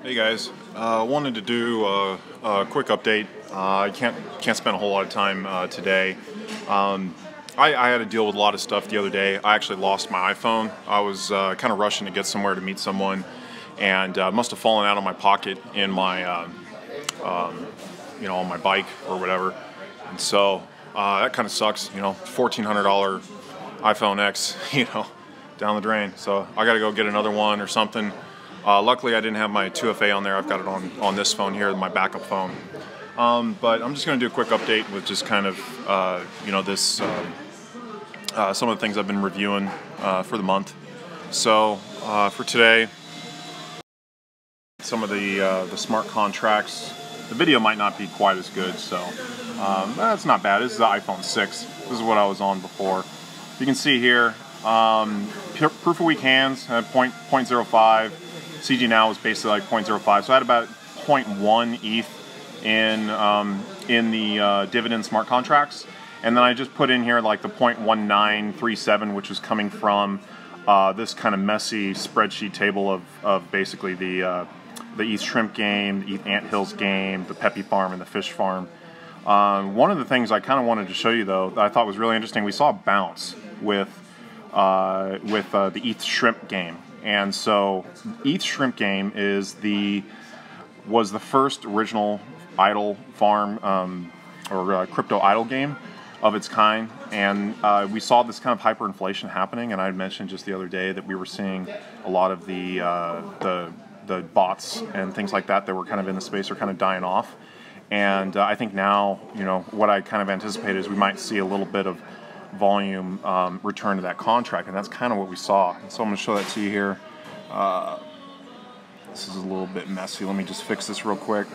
Hey guys, wanted to do a quick update. I can't spend a whole lot of time today. I had to deal with a lot of stuff the other day. I actually lost my iPhone. I was kind of rushing to get somewhere to meet someone, and must have fallen out of my pocket in my, on my bike or whatever. And so that kind of sucks. $1,400 iPhone X, down the drain. So I got to go get another one or something. Luckily, I didn't have my 2FA on there. I've got it on this phone here, my backup phone. But I'm just going to do a quick update with just kind of, some of the things I've been reviewing for the month. So for today, some of the smart contracts. The video might not be quite as good, so that's not bad. This is the iPhone 6. This is what I was on before. You can see here, proof of weak hands at 0.05. CG now is basically like 0.05, so I had about 0.1 ETH in the Dividend smart contracts, and then I just put in here like the 0.1937, which is coming from this kind of messy spreadsheet table of basically the ETH shrimp game, the ETH anthills game, the Peppy farm, and the fish farm. One of the things I kind of wanted to show you though that I thought was really interesting, we saw a bounce with the ETH shrimp game. And so, ETH shrimp game was the first original idle farm or crypto idle game of its kind, and we saw this kind of hyperinflation happening. And I had mentioned just the other day that we were seeing a lot of the bots and things like that were kind of in the space are kind of dying off. And I think now, what I kind of anticipate is we might see a little bit of volume return to that contract, and that's kind of what we saw. And so I'm going to show that to you here. This is a little bit messy. Let me just fix this real quick.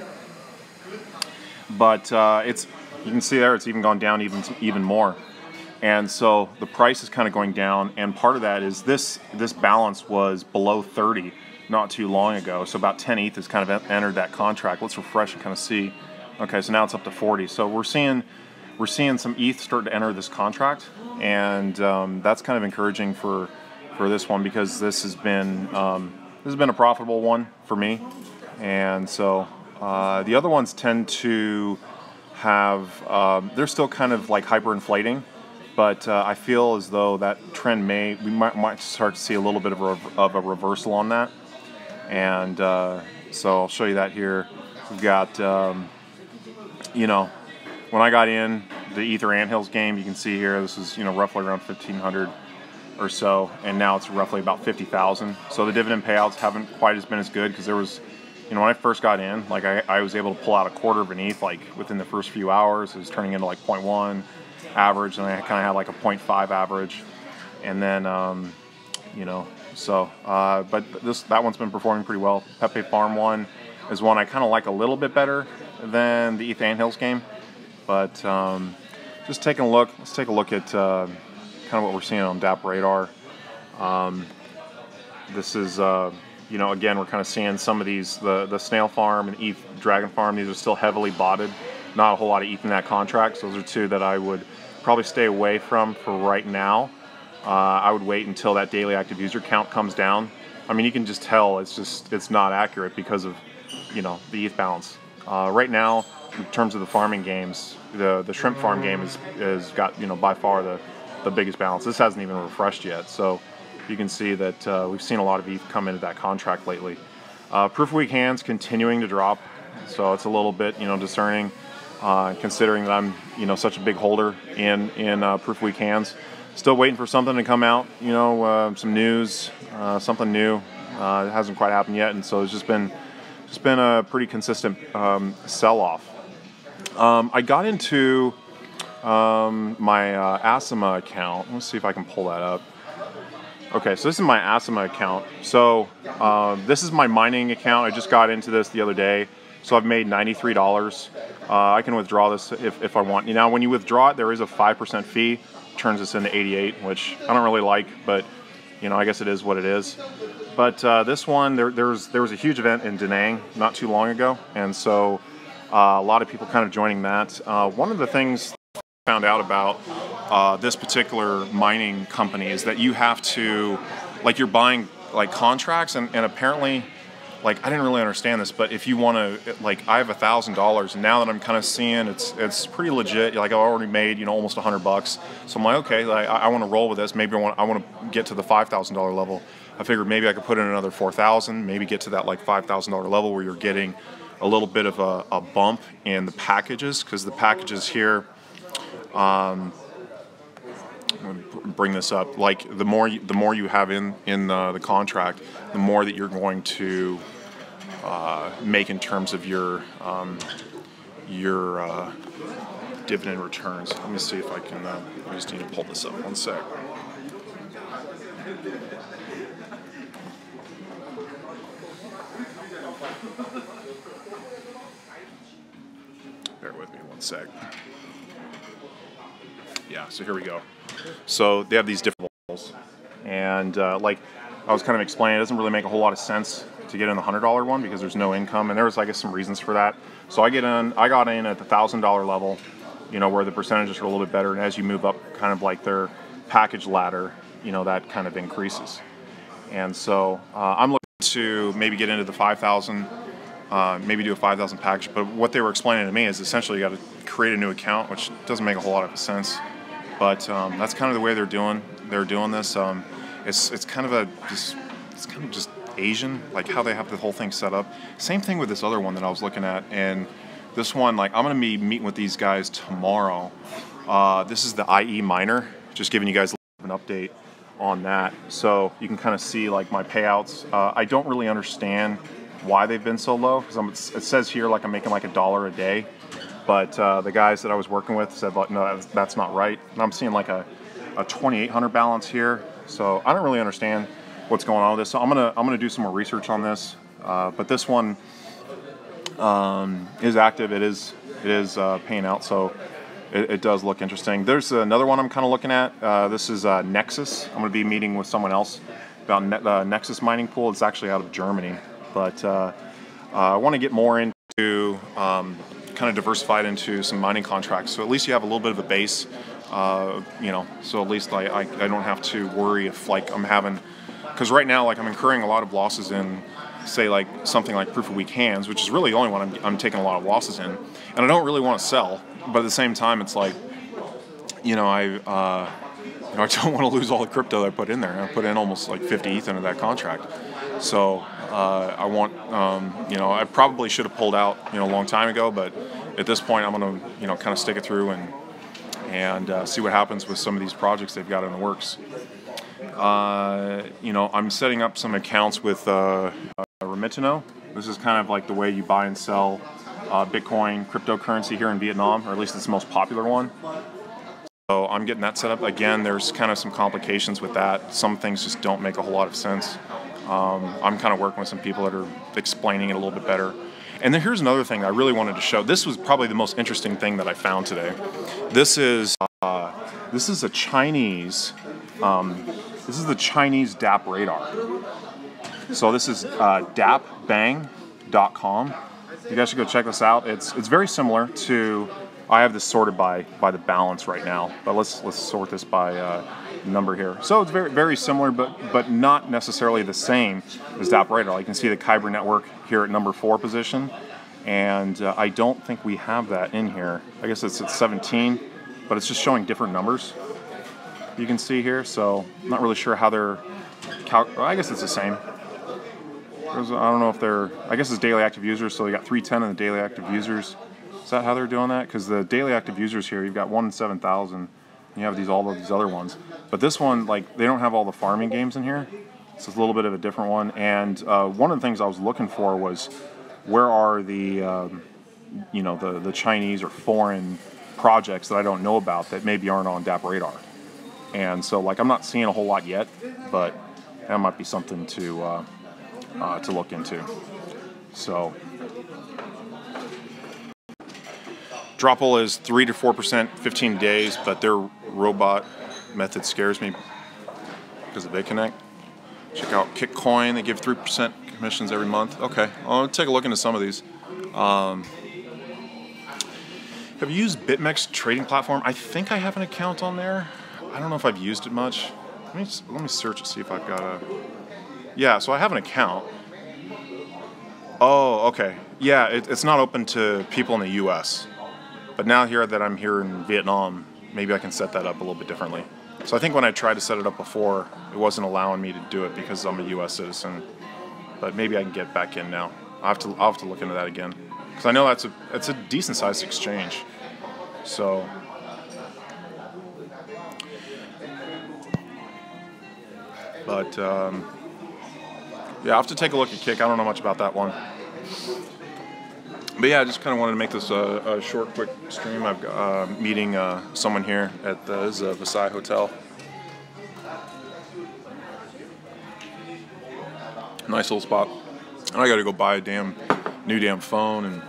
But you can see there, it's even gone down even more. And so the price is kind of going down, and part of that is this balance was below 30 not too long ago. So about 10 ETH has kind of entered that contract. Let's refresh and kind of see. Okay, so now it's up to 40. So we're seeing some ETH start to enter this contract, and that's kind of encouraging for this one, because this has been a profitable one for me. And so the other ones tend to have they're still kind of like hyperinflating, but I feel as though that trend we might start to see a little bit of a reversal on that. And so I'll show you that here. We've got when I got in the Ether anthills game, you can see here, this is roughly around 1,500 or so, and now it's roughly about 50,000. So the dividend payouts haven't quite been as good, because there was, when I first got in, like I was able to pull out a quarter of an ETH like within the first few hours. It was turning into like 0.1 average, and I kind of had like a 0.5 average, and then but that one's been performing pretty well. Pepe Farm one is one I kind of like a little bit better than the ETH anthills game. But just taking a look, let's take a look at kind of what we're seeing on DApp Radar. This is, again, we're kind of seeing some of these, the snail farm and ETH dragon farm, these are still heavily botted. Not a whole lot of ETH in that contract. So those are two that I would probably stay away from for right now. I would wait until that daily active user count comes down. I mean, you can just tell it's not accurate because of, the ETH balance. Right now, in terms of the farming games, the shrimp farm game has got by far the biggest balance. This hasn't even refreshed yet, so you can see that we've seen a lot of ETH come into that contract lately. Proof of weak hands continuing to drop, so it's a little bit discerning, considering that I'm such a big holder in proof of weak hands. Still waiting for something to come out, some news, something new. It hasn't quite happened yet, and so it's just been a pretty consistent sell-off. I got into my Asima account. Let's see if I can pull that up. Okay, so this is my Asima account. So this is my mining account. I just got into this the other day, so I've made $93. I can withdraw this if I want. Now, when you withdraw it, there is a 5% fee. Turns this into 88, which I don't really like, but I guess it is what it is. But this one, there was a huge event in Da Nang not too long ago, and so a lot of people kind of joining that. One of the things I found out about this particular mining company is that you have to, like, you're buying like contracts, and apparently like, I didn't really understand this, but if you want to, like, I have $1,000, and now that I'm kind of seeing it's pretty legit. Like, I already made, you know, almost $100, so I'm like, okay, like, I want to roll with this. Maybe I want to get to the $5,000 level. I figured maybe I could put in another 4,000, maybe get to that like $5,000 level where you're getting a little bit of a bump in the packages, because the packages here, I'm going to bring this up. Like, the more you have in the contract, the more that you're going to make in terms of your dividend returns. Let me see if I can. I just need to pull this up. One sec. Bear with me one sec. Yeah, so here we go. So they have these different levels, and like I was kind of explaining, it doesn't really make a whole lot of sense to get in the $100 one because there's no income, and there was, I guess, some reasons for that. So I got in at the $1,000 level, you know, where the percentages are a little bit better, and as you move up kind of like their package ladder, you know, that kind of increases. And so I'm looking to maybe get into the 5,000, maybe do a 5,000 package. But what they were explaining to me is essentially you got to create a new account, which doesn't make a whole lot of sense. But that's kind of the way they're doing this. It's kind of just Asian, like how they have the whole thing set up. Same thing with this other one that I was looking at, and this one, like, I'm going to be meeting with these guys tomorrow. This is the IE miner, just giving you guys an update on that. So you can kind of see like my payouts. I don't really understand why they've been so low, because it says here like I'm making like $1 a day, but the guys that I was working with said, like, no, that's not right. And I'm seeing like a 2,800 balance here. So I don't really understand what's going on with this. So I'm gonna do some more research on this. But this one is active. It is paying out. So it does look interesting. There's another one I'm kind of looking at. This is Nexus. I'm going to be meeting with someone else about the Nexus mining pool. It's actually out of Germany, but I want to get more into kind of diversified into some mining contracts. So at least you have a little bit of a base, you know. So at least I don't have to worry if, like, I'm having, because right now, like, I'm incurring a lot of losses in, say, like something like proof of weak hands, which is really the only one I'm taking a lot of losses in, and I don't really want to sell. But at the same time, it's like, you know, I don't want to lose all the crypto that I put in there. I put in almost like 50 ETH into that contract. So I want, you know, I probably should have pulled out, you know, a long time ago. But at this point, I'm going to, you know, kind of stick it through and see what happens with some of these projects they've got in the works. You know, I'm setting up some accounts with Remitano. This is kind of like the way you buy and sell Bitcoin cryptocurrency here in Vietnam, or at least it's the most popular one. So I'm getting that set up. Again, there's kind of some complications with that. Some things just don't make a whole lot of sense. I'm kind of working with some people that are explaining it a little bit better. And then here's another thing I really wanted to show. This was probably the most interesting thing that I found today. This is a Chinese. This is the Chinese DApp radar. So this is dappbang.com. You guys should go check this out. It's very similar to, I have this sorted by the balance right now, but let's sort this by number here. So it's very, very similar, but not necessarily the same as DApp radar. You can see the Kyber network here at number 4 position, and I don't think we have that in here. I guess it's at 17, but it's just showing different numbers. You can see here, so I'm not really sure how they're I guess it's the same. I don't know if they're, I guess it's daily active users, so you got 310 in the daily active users. Is that how they're doing that? Because the daily active users here, you've got 1 in 7,000. You have all of these other ones. But this one, like, they don't have all the farming games in here. So it's a little bit of a different one. And one of the things I was looking for was, where are the, you know, the Chinese or foreign projects that I don't know about that maybe aren't on DApp radar. And so, like, I'm not seeing a whole lot yet, but that might be something to look into. So, Dropple is 3 to 4%, 15 days, but their robot method scares me because of BitConnect. Check out KickCoin; they give 3% commissions every month. Okay, I'll take a look into some of these. Have you used BitMEX trading platform? I think I have an account on there. I don't know if I've used it much. Let me search to see if I've got a. Yeah, so I have an account. Oh, okay. Yeah, it's not open to people in the U.S. But now here that I'm here in Vietnam, maybe I can set that up a little bit differently. So I think when I tried to set it up before, it wasn't allowing me to do it because I'm a U.S. citizen. But maybe I can get back in now. I'll have to look into that again, because I know it's a decent sized exchange. So, but yeah, I'll have to take a look at Kick. I don't know much about that one. But yeah, I just kind of wanted to make this a short, quick stream. I've got meeting someone here at the Versailles Hotel. Nice little spot. And I got to go buy a new damn phone and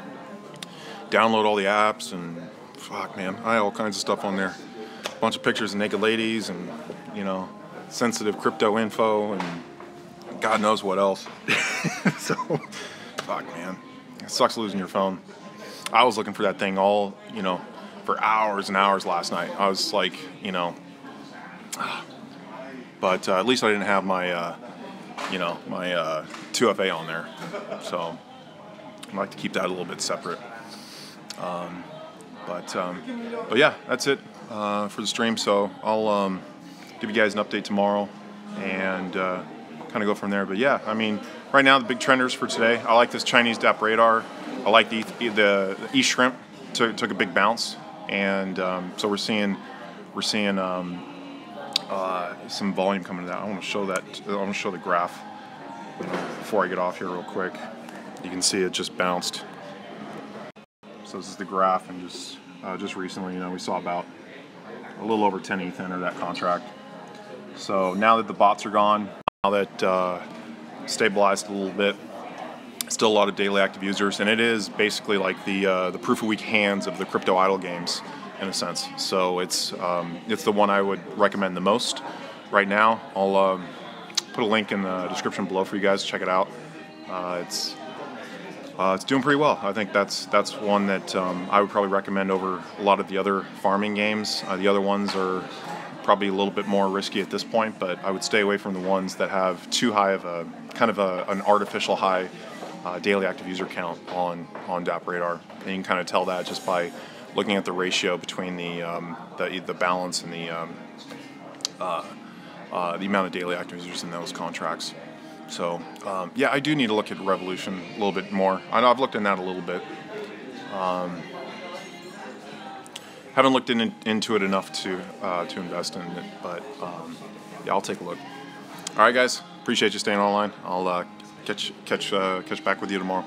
download all the apps and fuck, man, I have all kinds of stuff on there. A bunch of pictures of naked ladies and, you know, sensitive crypto info and God knows what else. So, fuck, man. It sucks losing your phone. I was looking for that thing all, you know, for hours and hours last night. I was like, you know, but at least I didn't have my, you know, my 2FA on there. So I like to keep that a little bit separate. But yeah, that's it for the stream. So I'll give you guys an update tomorrow and kind of go from there. But yeah, I mean, right now the big trenders for today. I like this Chinese DApp radar. I like the E-shrimp took a big bounce, and so we're seeing some volume coming to that. I want to show that. I want to show the graph before I get off here real quick. You can see it just bounced. So this is the graph, and just recently, you know, we saw about a little over 10 ETH enter that contract. So now that the bots are gone, now that stabilized a little bit, still a lot of daily active users, and it is basically like the proof of weak hands of the crypto idle games in a sense. So it's the one I would recommend the most right now. I'll put a link in the description below for you guys to check it out. It's doing pretty well. I think that's one that I would probably recommend over a lot of the other farming games. The other ones are probably a little bit more risky at this point, but I would stay away from the ones that have too high of a kind of an artificial high daily active user count on DApp radar. And you can kind of tell that just by looking at the ratio between the balance and the amount of daily active users in those contracts. So yeah, I do need to look at Revolution a little bit more. I know I've looked in that a little bit. Haven't looked into it enough to invest in it, but yeah, I'll take a look. All right, guys, appreciate you staying online. I'll catch back with you tomorrow.